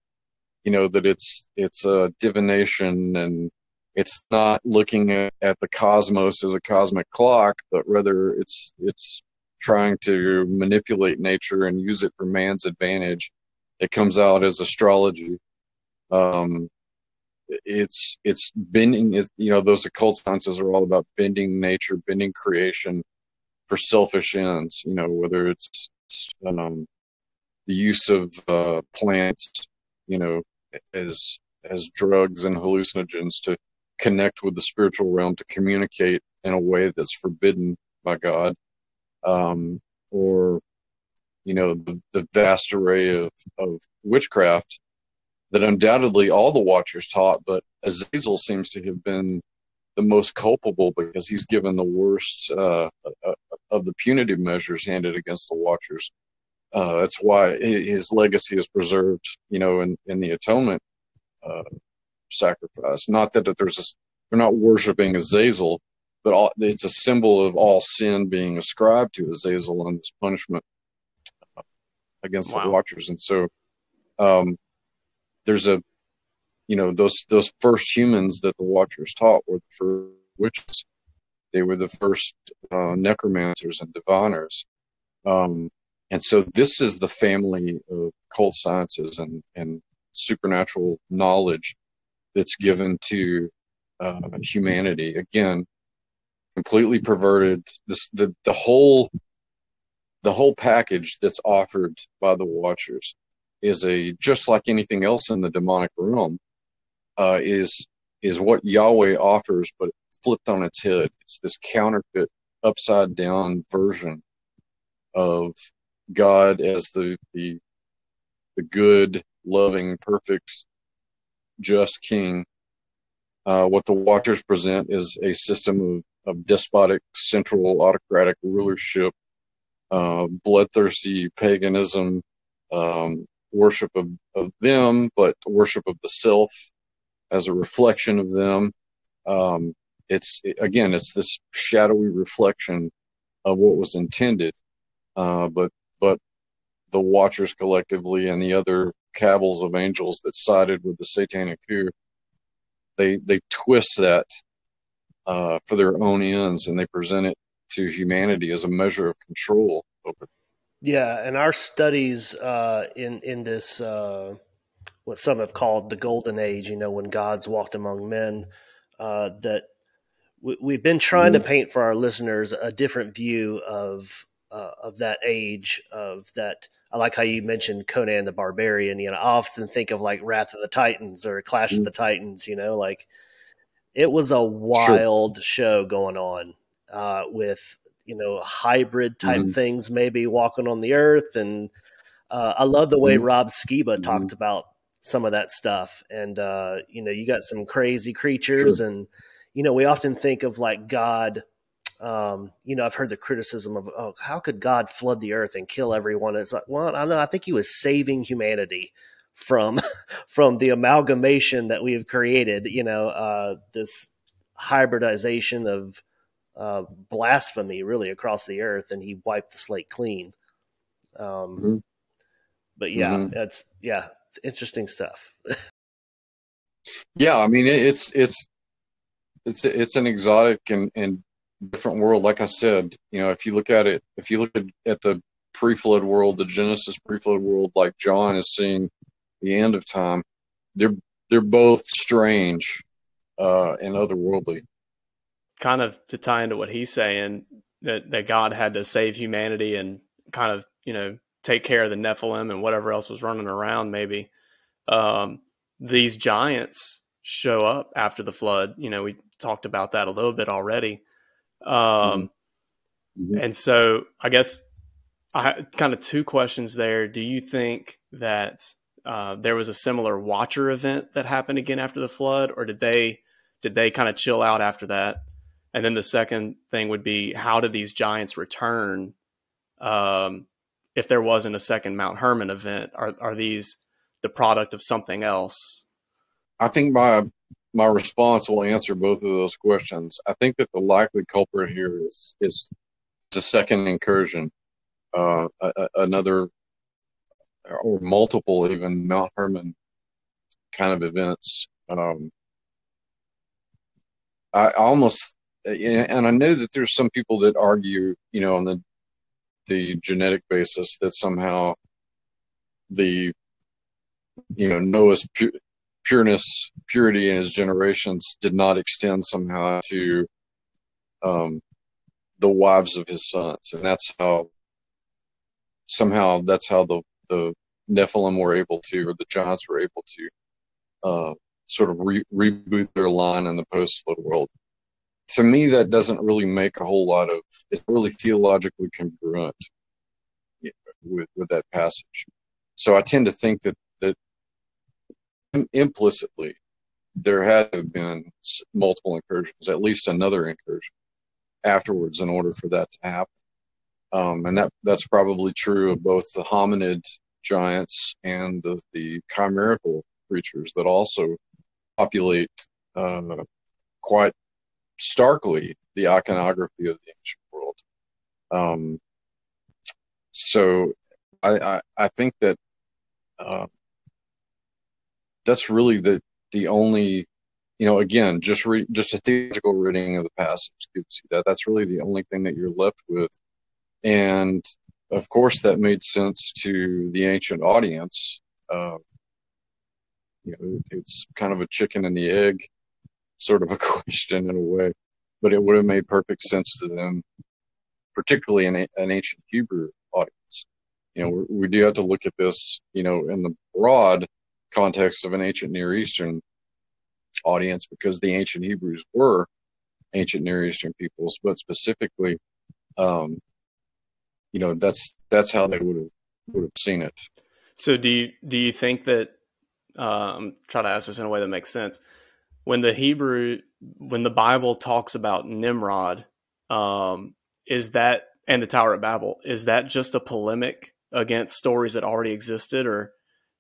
it's a divination, and it's not looking at the cosmos as a cosmic clock, but rather it's trying to manipulate nature and use it for man's advantage. It comes out as astrology. It's bending, those occult sciences are all about bending nature, bending creation for selfish ends, whether it's the use of plants, as drugs and hallucinogens to connect with the spiritual realm, to communicate in a way that's forbidden by God, or the vast array of witchcraft that undoubtedly all the Watchers taught, but Azazel seems to have been the most culpable, because he's given the worst of the punitive measures handed against the Watchers. That's why his legacy is preserved, in the atonement sacrifice. Not that they're not worshiping Azazel, but it's a symbol of all sin being ascribed to Azazel and this punishment against the Watchers. And so there's those first humans that the Watchers taught were the first witches. They were the first necromancers and diviners. And so this is the family of occult sciences and supernatural knowledge that's given to humanity. Again, completely perverted. The whole package that's offered by the Watchers is just like anything else in the demonic realm, is what Yahweh offers, but flipped on its head. It's this counterfeit, upside down version of God as the good, loving, perfect, just king. What the Watchers present is a system of despotic, central, autocratic rulership, bloodthirsty paganism, worship of them, but worship of the self as a reflection of them. It's this shadowy reflection of what was intended, but the Watchers collectively and the other cabals of angels that sided with the satanic coup, they twist that for their own ends, and they present it to humanity as a measure of control over. Yeah, and our studies in this what some have called the Golden Age, when gods walked among men, that we've been trying to paint for our listeners a different view of that age, of that. I like how you mentioned Conan the Barbarian. I often think of like Wrath of the Titans or Clash of the Titans. Like it was a wild show going on with hybrid type things, maybe walking on the earth. And I love the way Rob Skiba talked about some of that stuff. And you got some crazy creatures, and we often think of like God. I've heard the criticism of, how could God flood the earth and kill everyone? It's like, well, I don't know. I think he was saving humanity from the amalgamation that we have created, this hybridization of blasphemy really across the earth, and he wiped the slate clean. But yeah, it's interesting stuff. Yeah. I mean, it's an exotic and different world. Like I said, if you look at the pre-flood world, the Genesis pre-flood world, like John is seeing the end of time, they're both strange and otherworldly. Kind of to tie into what he's saying, that God had to save humanity and kind of, take care of the Nephilim and whatever else was running around. Maybe these giants show up after the flood. We talked about that a little bit already. And so I guess I had kind of two questions there. Do you think that there was a similar Watcher event that happened again after the flood, or did they kind of chill out after that? And then the second thing would be, how did these giants return if there wasn't a second Mount Hermon event? Are these the product of something else? I think my response will answer both of those questions. I think that the likely culprit here is a second incursion, another or multiple even Mount Hermon kind of events. I almost, and I know that there's some people that argue, on the genetic basis that somehow Noah's purity in his generations did not extend somehow to the wives of his sons, and that's how the Nephilim were able to, or the giants were able to sort of reboot their line in the post-flood world. To me, that doesn't really make a whole lot of, it's really theologically congruent with that passage. So I tend to think that implicitly there had to have been multiple incursions, at least another incursion afterwards, in order for that to happen. And that's probably true of both the hominid giants and the chimerical creatures that also populate quite starkly the iconography of the ancient world. So I think that that's really the only, again, just a theological reading of the passage gives you that's really the only thing that you're left with. And of course that made sense to the ancient audience. It's kind of a chicken and the egg sort of a question in a way, but it would have made perfect sense to them, particularly an ancient Hebrew audience. We do have to look at this, in the broad context of an ancient Near Eastern audience, because the ancient Hebrews were ancient Near Eastern peoples, but specifically, that's how they would have seen it. So do you think that, try to ask this in a way that makes sense, when the Bible talks about Nimrod, is that, and the Tower of Babel, is that just a polemic against stories that already existed, or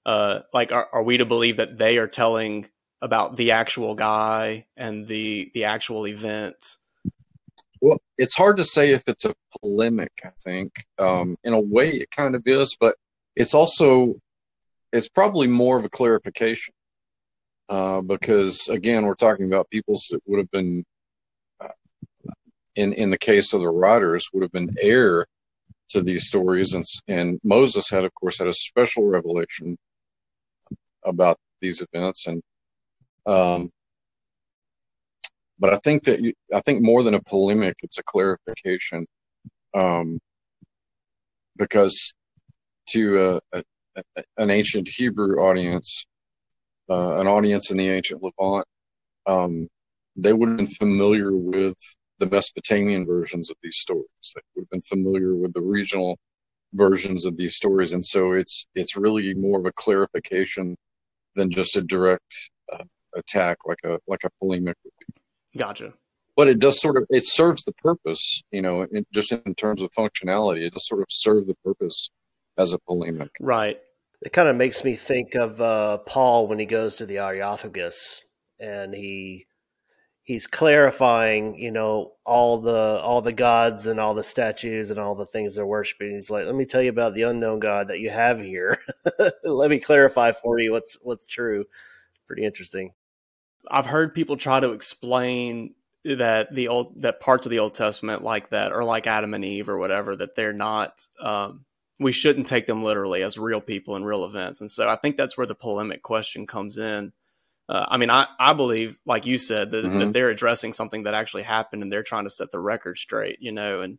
Like, are we to believe that they are telling about the actual guy and the actual event? Well, it's hard to say if it's a polemic, I think. In a way, it kind of is, but it's probably more of a clarification. Because, again, we're talking about peoples that would have been, in the case of the writers, would have been heir to these stories. And Moses had, of course, had a special revelation about these events. And but I think more than a polemic, it's a clarification, because to an ancient Hebrew audience, an audience in the ancient Levant, they would have been familiar with the Mesopotamian versions of these stories. They would have been familiar with the regional versions of these stories, and so it's really more of a clarification than just a direct attack, like a polemic would be. Gotcha. But it does it serves the purpose, just in terms of functionality. It does sort of serve the purpose as a polemic. Right. It kind of makes me think of Paul when he goes to the Areopagus, and he's clarifying, all the gods and all the statues and all the things they're worshiping. He's like, let me tell you about the unknown God that you have here. Let me clarify for you what's true. Pretty interesting. I've heard people try to explain that that parts of the Old Testament like that, or like Adam and Eve or whatever, that they're not, we shouldn't take them literally as real people and real events. And so I think that's where the polemic question comes in. I believe, like you said, that they're addressing something that actually happened, and they're trying to set the record straight, and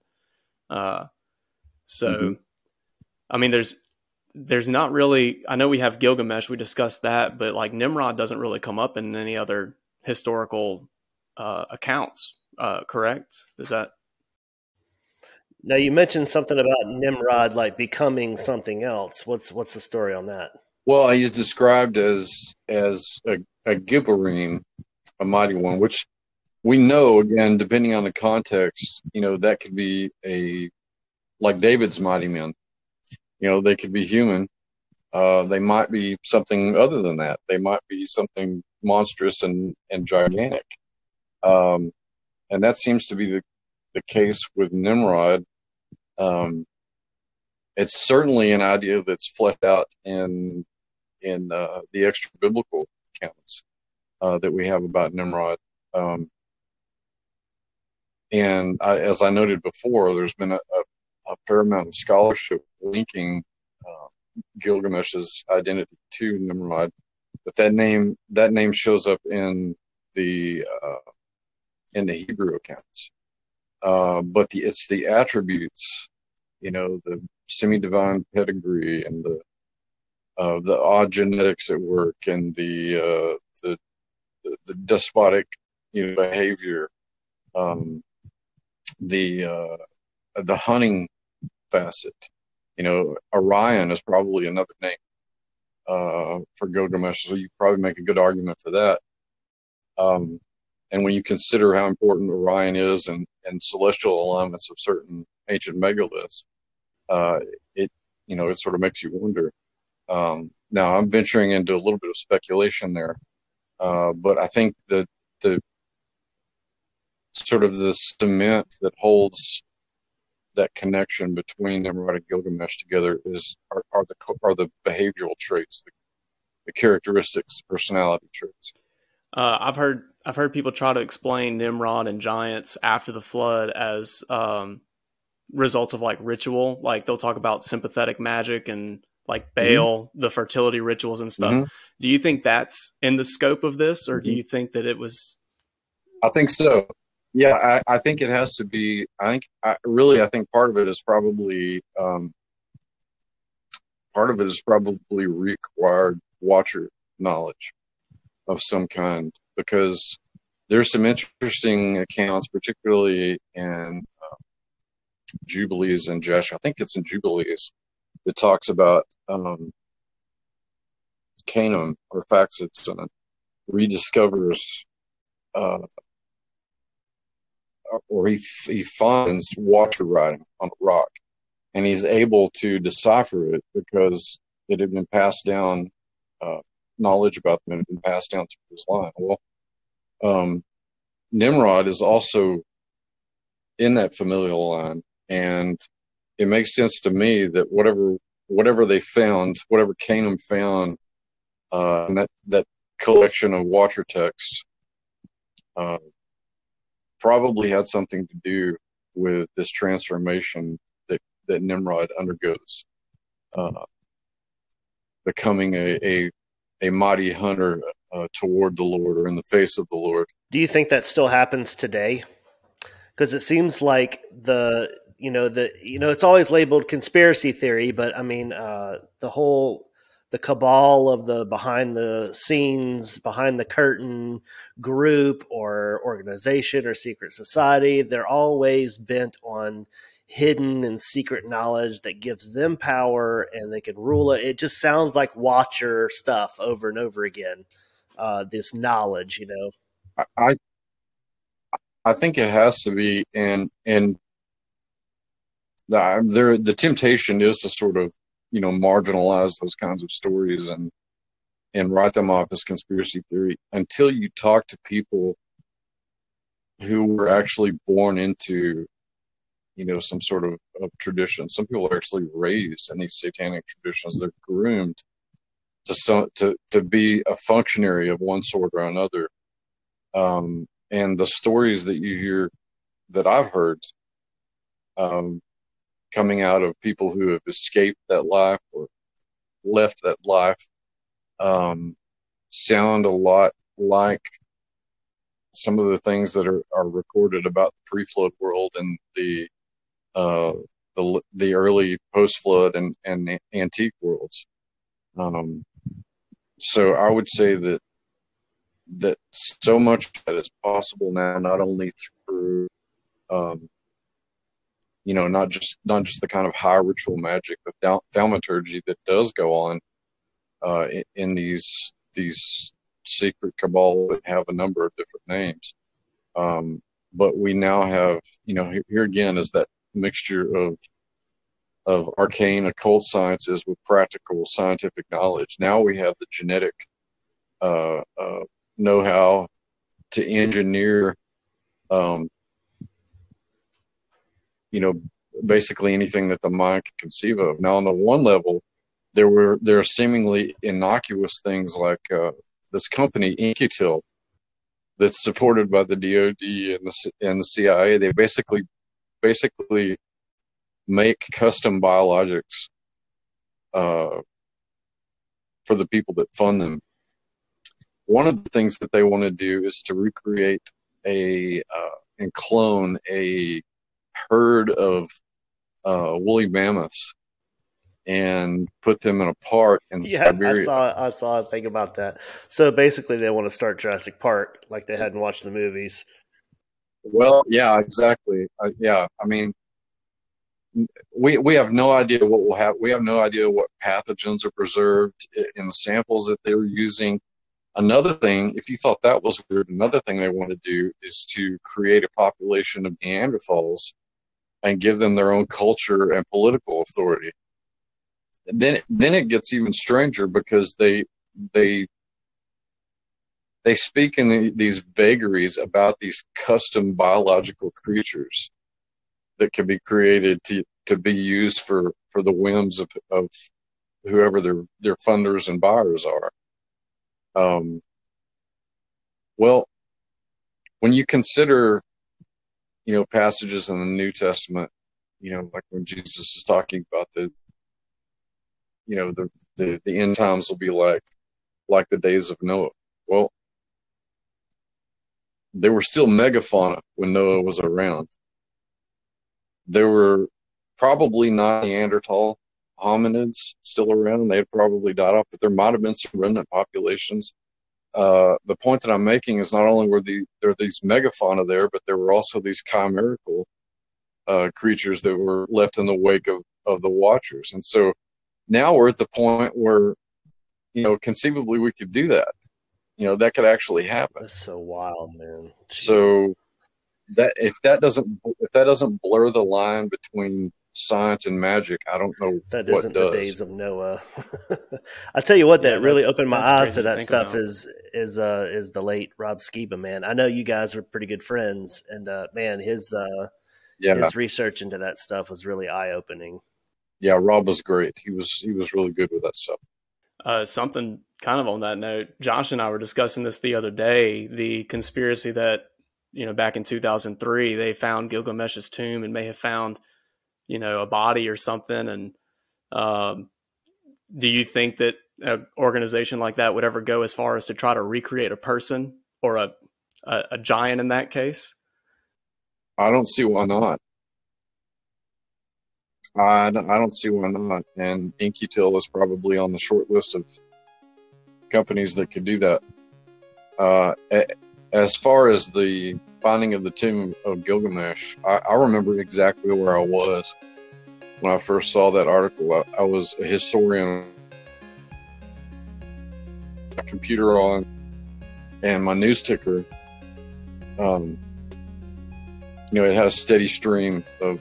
there's not really, I know we have Gilgamesh, we discussed that, but like Nimrod doesn't really come up in any other historical accounts, correct? Is that? Now, you mentioned something about Nimrod like becoming something else. What's the story on that? Well, he's described as a Gibberim, a mighty one, which we know, again, depending on the context, that could be like David's mighty men. They could be human. They might be something other than that. They might be something monstrous and gigantic. And that seems to be the case with Nimrod. It's certainly an idea that's fleshed out in the extra biblical accounts that we have about Nimrod. As I noted before, there's been a fair amount of scholarship linking Gilgamesh's identity to Nimrod, but that name shows up in the Hebrew accounts. But it's the attributes, the semi-divine pedigree and the odd genetics at work, and the despotic behavior, the hunting facet. Orion is probably another name for Gilgamesh, so you probably make a good argument for that. And when you consider how important Orion is and celestial alignments of certain ancient megaliths, it sort of makes you wonder. Now I'm venturing into a little bit of speculation there, but I think that the sort of the cement that holds that connection between Nimrod and Gilgamesh together are the behavioral traits, the characteristics, personality traits. I've heard people try to explain Nimrod and giants after the flood as results of like ritual. Like they'll talk about sympathetic magic and like Baal, the fertility rituals and stuff. Do you think that's in the scope of this, or do you think that it was? I think so. Yeah, I think it has to be. I think part of it is probably required watcher knowledge of some kind, because there's some interesting accounts, particularly in Jubilees and Jasher. I think it's in Jubilees that talks about Canaan, or Faxit's son, rediscovers or he finds watcher writing on a rock, and he's able to decipher it because it had been passed down, knowledge about them had been passed down through his line. Well, Nimrod is also in that familial line, and it makes sense to me that whatever they found, whatever Canaan found, in that collection of Watcher texts, probably had something to do with this transformation that Nimrod undergoes, becoming a mighty hunter toward the Lord, or in the face of the Lord. Do you think that still happens today? Because it seems like it's always labeled conspiracy theory, but I mean, the cabal of the behind the scenes, behind the curtain group or organization or secret society, they're always bent on hidden and secret knowledge that gives them power and they can rule it. It just sounds like Watcher stuff over and over again. This knowledge, I think it has to be, and the temptation is to sort of, marginalize those kinds of stories and write them off as conspiracy theory until you talk to people who were actually born into, some sort of tradition. Some people are actually raised in these satanic traditions. They're groomed to be a functionary of one sort or another. And the stories that you hear, that I've heard, coming out of people who have escaped that life or left that life, sound a lot like some of the things that are recorded about the pre-flood world and the early post-flood and antique worlds. So I would say that so much of that is possible now, not only through, not just the kind of high ritual magic, but thaumaturgy that does go on in these secret cabal that have a number of different names. But we now have, here again is that mixture of arcane occult sciences with practical scientific knowledge. Now we have the genetic know-how to engineer, basically anything that the mind can conceive of. Now, on the one level, there are seemingly innocuous things like this company, Incutil, that's supported by the DoD and the CIA. They basically make custom biologics for the people that fund them. One of the things that they want to do is to recreate and clone a herd of woolly mammoths and put them in a park in Siberia. I saw a thing about that. So basically they want to start Jurassic Park like they hadn't watched the movies. Well, yeah, exactly. I mean, we have no idea what will happen. We have no idea what pathogens are preserved in the samples that they were using. Another thing, if you thought that was weird, another thing they want to do is to create a population of Neanderthals and give them their own culture and political authority. And then it gets even stranger because they speak in these vagaries about these custom biological creatures that can be created to be used for the whims of whoever their funders and buyers are. Well, when you consider, passages in the New Testament, like when Jesus is talking about the end times will be like the days of Noah. Well, there were still megafauna when Noah was around. There were probably not Neanderthal hominids still around. They had probably died off, but there might have been some remnant populations. The point that I'm making is not only were there these megafauna there, but there were also these chimerical creatures that were left in the wake of the Watchers. And so now we're at the point where, conceivably we could do that. That could actually happen. That's so wild, man. So that if that doesn't blur the line between science and magic, I don't know That what isn't does. the days of Noah. I tell you what, Yeah, that really that's- opened my that's eyes crazy to to that think stuff about. is the late Rob Skiba, man. I know you guys are pretty good friends, and man, his research into that stuff was really eye opening. Yeah, Rob was great. He was really good with that stuff. Something kind of on that note, Josh and I were discussing this the other day, the conspiracy that, back in 2003, they found Gilgamesh's tomb and may have found, a body or something. And do you think that an organization like that would ever go as far as to try to recreate a person or a giant in that case? I don't see why not. I don't see why not. And In-Q-Tel is probably on the short list of companies that could do that. As far as the finding of the tomb of Gilgamesh, I remember exactly where I was when I first saw that article. I was a historian, a computer on, and my news ticker. It had a steady stream of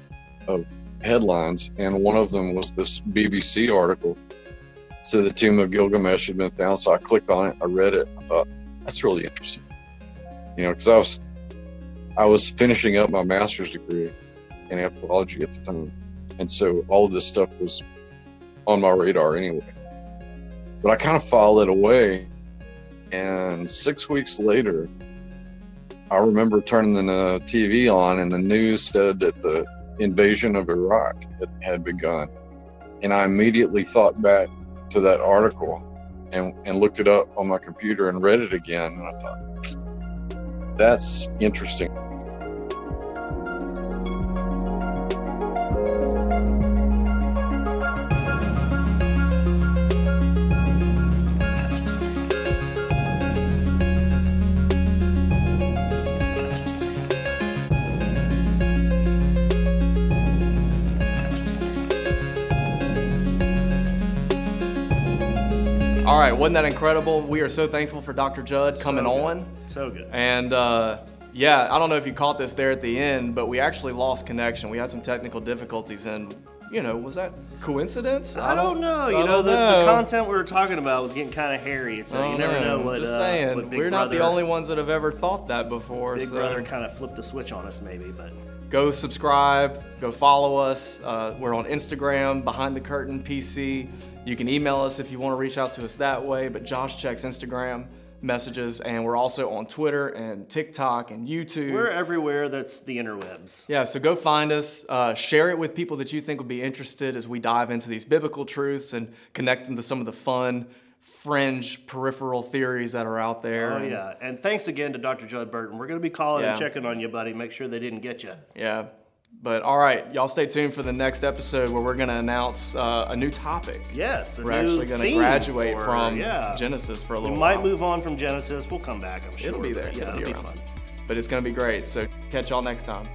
headlines, and one of them was this BBC article. So the tomb of Gilgamesh had been found. So I clicked on it, I read it, I thought, that's really interesting. Because I was finishing up my master's degree in anthropology at the time, and so all of this stuff was on my radar anyway. But I kind of filed it away, and 6 weeks later, I remember turning the TV on, and the news said that the invasion of Iraq had begun. And I immediately thought back to that article and looked it up on my computer and read it again. And I thought, that's interesting. All right, wasn't that incredible? We are so thankful for Dr. Judd coming on. So good. And yeah, I don't know if you caught this there at the end, but we actually lost connection. We had some technical difficulties, and was that coincidence? I don't know. The content we were talking about was getting kind of hairy, so you never know what. Just saying, what Big we're not the Brother- only ones that have ever thought that before. Big so Brother kind of flipped the switch on us, maybe, but. go subscribe, go follow us. We're on Instagram, Behind the Curtain PC. You can email us if you want to reach out to us that way, but Josh checks Instagram messages, and we're also on Twitter and TikTok and YouTube. We're everywhere that's the interwebs. Yeah, so go find us, share it with people that you think would be interested as we dive into these biblical truths and connect them to some of the fun, fringe, peripheral theories that are out there. Oh, yeah. And thanks again to Dr. Judd Burton. We're going to be calling and Yeah. checking on you, buddy. Make sure they didn't get you. Yeah. But all right, y'all stay tuned for the next episode where we're going to announce a new topic. Yes. We're actually going to graduate from yeah. Genesis for a We little might while. move on from Genesis. We'll come back, I'm sure. It'll be there. Yeah, It'll be around. fun. But it's going to be great. So catch y'all next time.